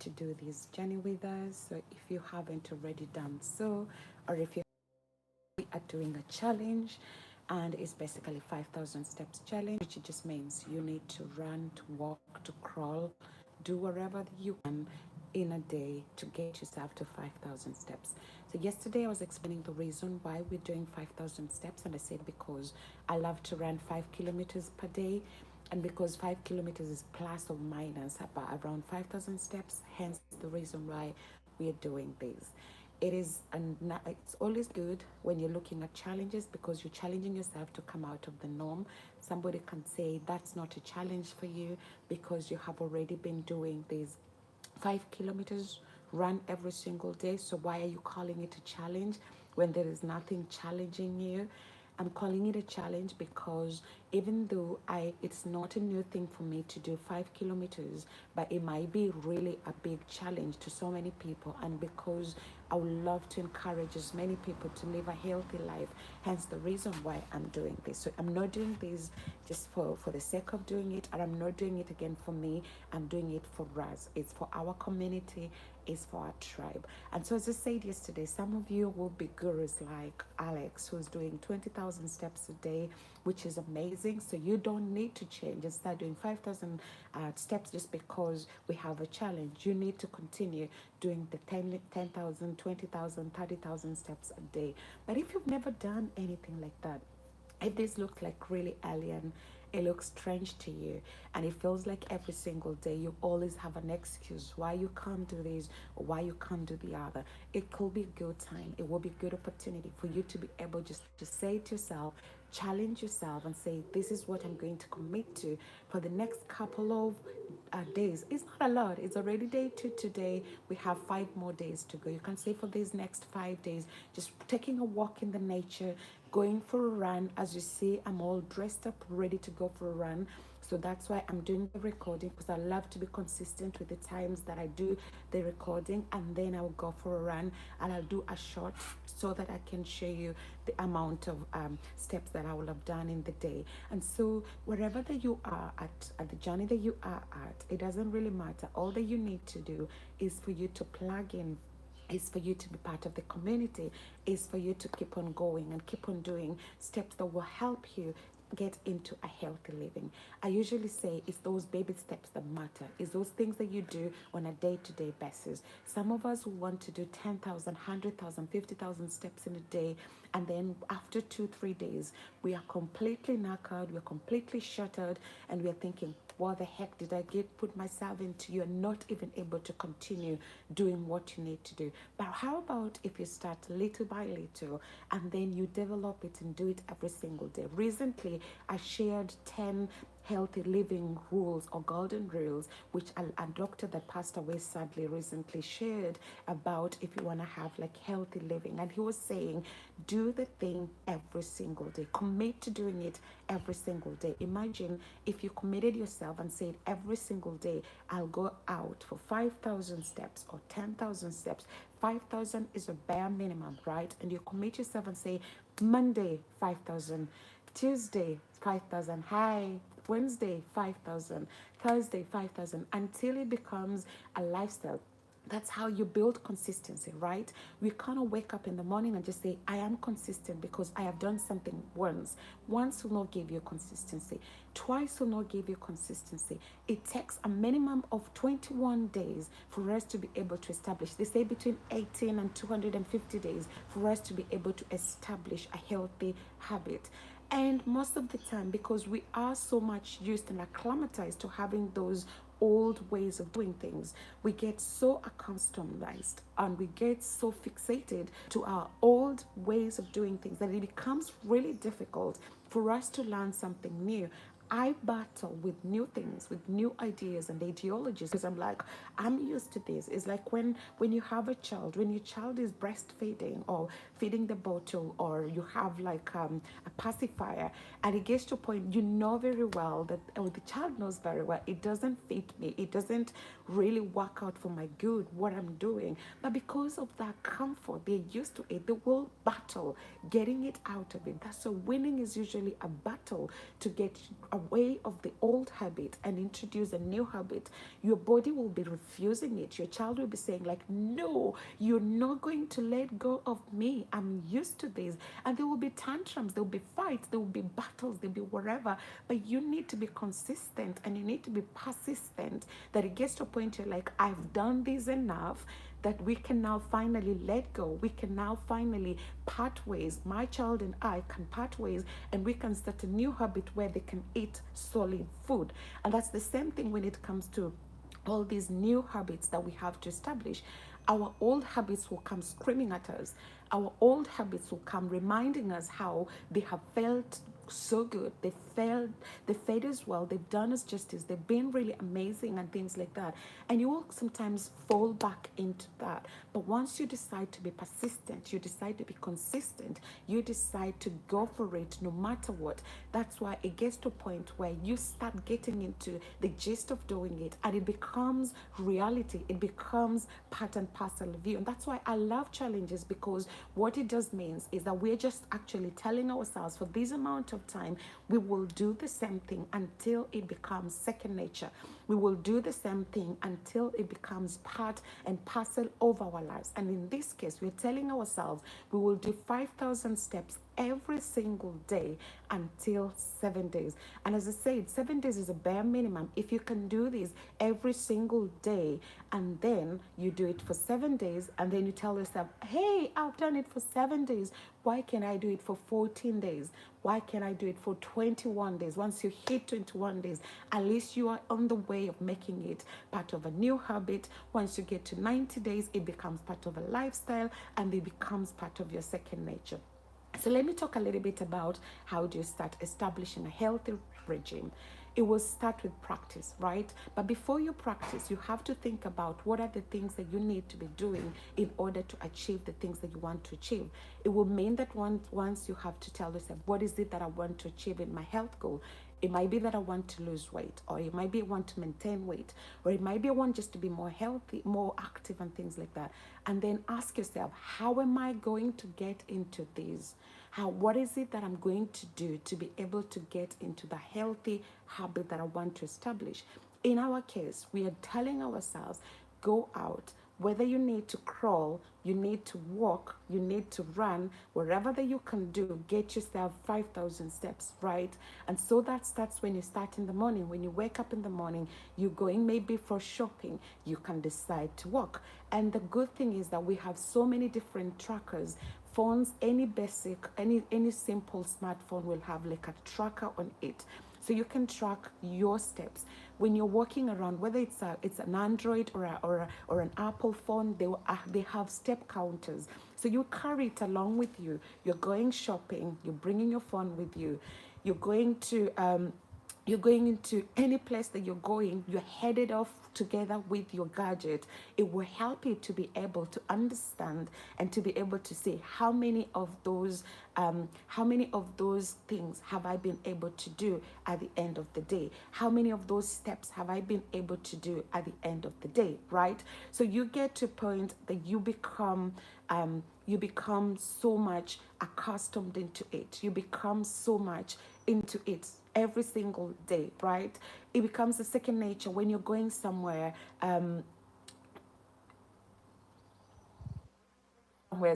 to do this journey with us. So if you haven't already done so, or if you are doing a challenge, and it's basically 5,000 steps challenge, which just means you need to run, to walk, to crawl, do whatever you can in a day to get yourself to 5,000 steps. So yesterday I was explaining the reason why we're doing 5,000 steps, and I said because I love to run 5 kilometers per day, and because 5 kilometers is plus or minus about around 5,000 steps, hence the reason why we are doing this. It's always good when you're looking at challenges because you're challenging yourself to come out of the norm. Somebody can say that's not a challenge for you because you have already been doing these 5 kilometers run every single day. So why are you calling it a challenge when there is nothing challenging you? I'm calling it a challenge because even though it's not a new thing for me to do 5 kilometers, but it might be really a big challenge to so many people. And because I would love to encourage as many people to live a healthy life, hence the reason why I'm doing this. So I'm not doing this just for the sake of doing it, and I'm not doing it again for me. I'm doing it for us. It's for our community, is for our tribe. And so as I said yesterday, some of you will be gurus like Alex, who's doing 20,000 steps a day, which is amazing. So you don't need to change and start doing 5,000 steps just because we have a challenge. You need to continue doing the 10,000, 20,000, 30,000 steps a day. But if you've never done anything like that, if this looks like really alien, it looks strange to you, and it feels like every single day you always have an excuse why you can't do this or why you can't do the other, it could be a good time. It will be a good opportunity for you to be able just to say to yourself, challenge yourself, and say, this is what I'm going to commit to for the next couple of days. It's not a lot. It's already day 2 today. We have 5 more days to go. You can say for these next 5 days, just taking a walk in the nature, going for a run. As you see, I'm all dressed up, ready to go for a run. So that's why I'm doing the recording, because I love to be consistent with the times that I do the recording, and then I'll go for a run and I'll do a short so that I can show you the amount of steps that I will have done in the day. And so wherever that you are at the journey that you are at, it doesn't really matter. All that you need to do is for you to plug in, is for you to be part of the community, is for you to keep on going and keep on doing steps that will help you get into a healthy living. I usually say it's those baby steps that matter. It's those things that you do on a day-to-day basis. Some of us want to do 10,000, 100,000, 50,000 steps in a day, and then after 2-3 days, we are completely knackered, we're completely shattered, and we're thinking, what the heck did I put myself into? You're not even able to continue doing what you need to do. But how about if you start little by little and then you develop it and do it every single day? Recently, I shared 10 healthy living rules or golden rules, which a doctor that passed away sadly recently shared about if you want to have like healthy living. And he was saying, do the thing every single day. Commit to doing it every single day. Imagine if you committed yourself and said every single day, I'll go out for 5,000 steps or 10,000 steps. 5,000 is a bare minimum, right? And you commit yourself and say, Monday, 5,000. Tuesday, 5,000. Hi. Wednesday, 5,000. Thursday, 5,000. Until it becomes a lifestyle. That's how you build consistency, right? We kind of wake up in the morning and just say, I am consistent because I have done something once. Once will not give you consistency. Twice will not give you consistency. It takes a minimum of 21 days for us to be able to establish. They say between 18 and 250 days for us to be able to establish a healthy habit. And most of the time, because we are so much used and acclimatized to having those old ways of doing things, we get so accustomed and we get so fixated to our old ways of doing things that it becomes really difficult for us to learn something new. I battle with new things, with new ideas and ideologies, because I'm like, I'm used to this. It's like when you have a child, when your child is breastfeeding or feeding the bottle, or you have like a pacifier, and it gets to a point you know very well that, or the child knows very well, it doesn't fit me, it doesn't really work out for my good, what I'm doing. But because of that comfort, they're used to it, they will battle getting it out of it. That's so winning is usually a battle to get away of the old habit and introduce a new habit, your body will be refusing it. Your child will be saying like, no, you're not going to let go of me. I'm used to this. And there will be tantrums, there will be fights, there will be battles, there will be whatever. But you need to be consistent and you need to be persistent, that it gets to a point you're like, I've done this enough, that we can now finally let go. We can now finally part ways. My child and I can part ways, and we can start a new habit where they can eat solid food. And that's the same thing when it comes to all these new habits that we have to establish. Our old habits will come screaming at us. Our old habits will come reminding us how they have felt so good. They fed us well, they've done us justice, they've been really amazing and things like that. And you will sometimes fall back into that. But once you decide to be persistent, you decide to be consistent, you decide to go for it no matter what, that's why it gets to a point where you start getting into the gist of doing it and it becomes reality. It becomes part and parcel of you. And that's why I love challenges, because what it does means is that we're just actually telling ourselves for this amount of time, we will do the same thing until it becomes second nature. We will do the same thing until it becomes part and parcel of our lives. And in this case, we're telling ourselves we will do 5,000 steps every single day until 7 days. And as I said, 7 days is a bare minimum. If you can do this every single day, and then you do it for 7 days, and then you tell yourself, hey, I've done it for 7 days. Why can't I do it for 14 days? Why can't I do it for 21 days? Once you hit 21 days, at least you are on the way of making it part of a new habit. Once you get to 90 days, it becomes part of a lifestyle and it becomes part of your second nature. So let me talk a little bit about how do you start establishing a healthy regime. It will start with practice, right? But before you practice, you have to think about what are the things that you need to be doing in order to achieve the things that you want to achieve. It will mean that once you have to tell yourself, what is it that I want to achieve in my health goal? It might be that I want to lose weight, or it might be I want to maintain weight, or it might be I want just to be more healthy, more active and things like that. And then ask yourself, how am I going to get into this? What is it that I'm going to do to be able to get into the healthy habit that I want to establish? In our case, we are telling ourselves, go out. Whether you need to crawl, you need to walk, you need to run, wherever that you can do, get yourself 5,000 steps, right? And so that starts when you start in the morning. When you wake up in the morning, you're going maybe for shopping, you can decide to walk. And the good thing is that we have so many different trackers. Phones, any simple smartphone will have like a tracker on it. So you can track your steps when you're walking around. Whether it's an Android or an Apple phone, they have step counters. So you carry it along with you. You're going shopping. You're bringing your phone with you. You're going into any place that you're going, you're headed off together with your gadget. It will help you to be able to understand and to be able to say how many of those things have I been able to do at the end of the day? How many of those steps have I been able to do at the end of the day, right? So you get to a point that you become so much accustomed into it. You become so much into it every single day, right? It becomes a second nature when you're going somewhere.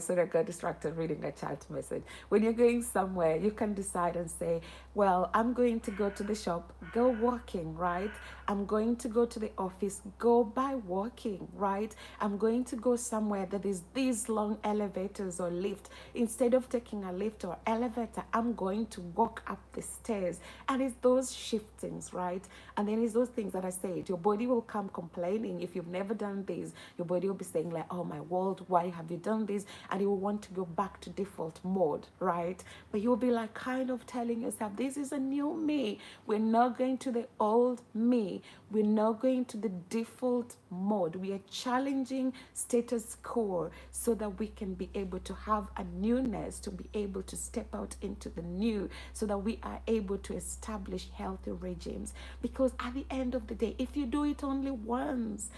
So I got distracted reading a chat message. When you're going somewhere, you can decide and say, well, I'm going to go to the shop, go walking, right? I'm going to go to the office, go by walking, right? I'm going to go somewhere that is these long elevators or lift. Instead of taking a lift or elevator, I'm going to walk up the stairs. And it's those shiftings, right? And then it's those things that I said, your body will come complaining. If you've never done this, your body will be saying like, oh my world, why have you done this? And you will want to go back to default mode, right? But you'll be like kind of telling yourself, this is a new me. We're not going to the old me. We're not going to the default mode. We are challenging status quo so that we can be able to have a newness, to be able to step out into the new, so that we are able to establish healthy regimes. Because at the end of the day, if you do it only once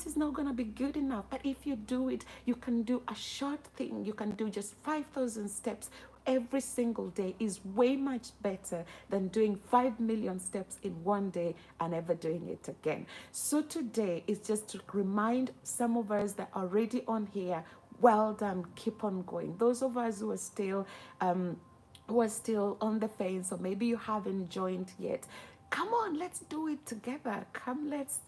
is not going to be good enough. But if you do it, you can do a short thing. You can do just 5,000 steps every single day is way much better than doing 5 million steps in one day and never doing it again. So today is just to remind some of us that are already on here, well done, keep on going. Those of us who are still on the fence, or maybe you haven't joined yet, come on, let's do it together. Come, let's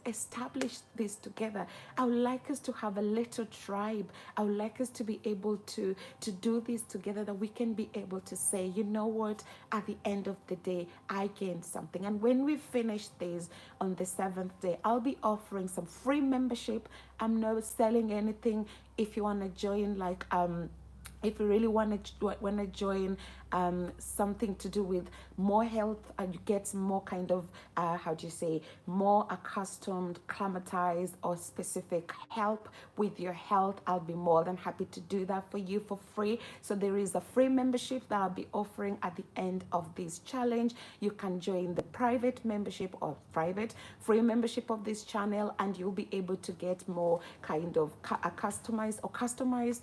establish this together. I would like us to have a little tribe. I would like us to be able to do this together, that we can be able to say, you know what, at the end of the day, I gained something. And when we finish this on the 7th day, I'll be offering some free membership. I'm not selling anything. If you want to join, like if you really want to join something to do with more health, and you get more kind of more accustomed, climatized, or specific help with your health, I'll be more than happy to do that for you for free. So there is a free membership that I'll be offering at the end of this challenge. You can join the private membership or private free membership of this channel, and you'll be able to get more kind of customized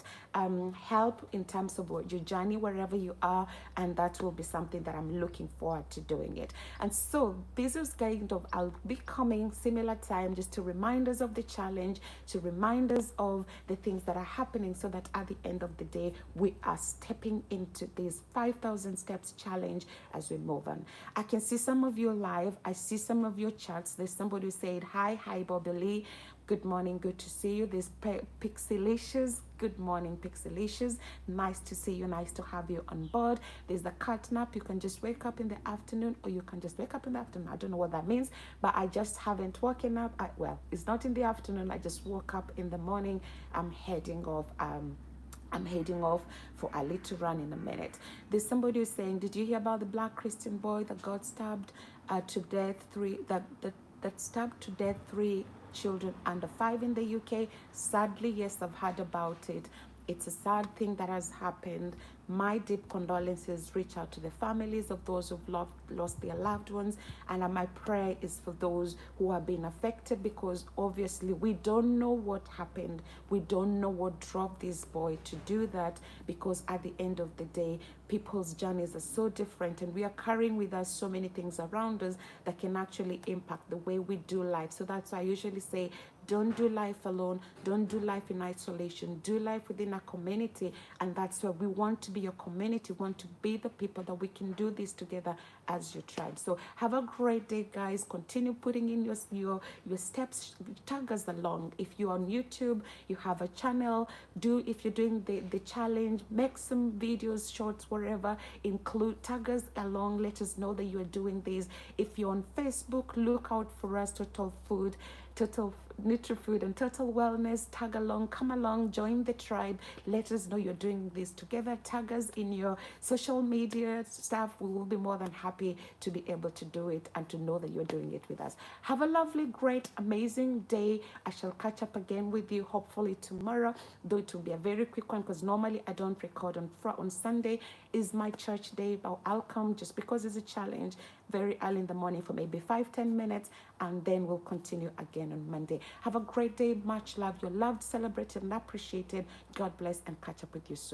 help in terms of your journey wherever you are. And that will be something that I'm looking forward to doing it. And so this is kind of, I'll be coming similar time just to remind us of the challenge, to remind us of the things that are happening, so that at the end of the day, we are stepping into this 5,000 steps challenge as we move on. I can see some of you live. I see some of your chats. There's somebody who said, hi, Bobby Lee. Good morning, good to see you. This Pixelicious, good morning, Pixelicious. Nice to see you, nice to have you on board. There's the cat nap. You can just wake up in the afternoon, or you can just wake up in the afternoon. I don't know what that means, but I just haven't woken up. Well, it's not in the afternoon. I just woke up in the morning. I'm heading off for a little run in a minute. There's somebody who's saying, did you hear about the black Christian boy that got stabbed to death? That stabbed to death 3 children under 5 in the UK. Sadly, yes, I've heard about it. It's a sad thing that has happened. My deep condolences reach out to the families of those who've lost their loved ones, and my prayer is for those who have been affected, because obviously we don't know what happened. We don't know what drove this boy to do that, because at the end of the day, people's journeys are so different, and we are carrying with us so many things around us that can actually impact the way we do life. So that's why I usually say, don't do life alone. Don't do life in isolation. Do life within a community. And that's where we want to be your community. We want to be the people that we can do this together as your tribe. So have a great day, guys. Continue putting in your steps. Tag us along. If you're on YouTube, you have a channel. If you're doing the challenge, make some videos, shorts, wherever. Tag us along. Let us know that you are doing this. If you're on Facebook, look out for us, Total NutriFood and Total Wellness. Tag along, come along, join the tribe. Let us know you're doing this together. Tag us in your social media stuff. We will be more than happy to be able to do it and to know that you're doing it with us. Have a lovely, great, amazing day. I shall catch up again with you hopefully tomorrow, though it will be a very quick one, because normally I don't record on Sunday. Is my church day, but I'll come just because it's a challenge very early in the morning for maybe 5-10 minutes, and then we'll continue again on Monday. Have a great day. Much love. You're loved, celebrated, and appreciated. God bless, and catch up with you soon.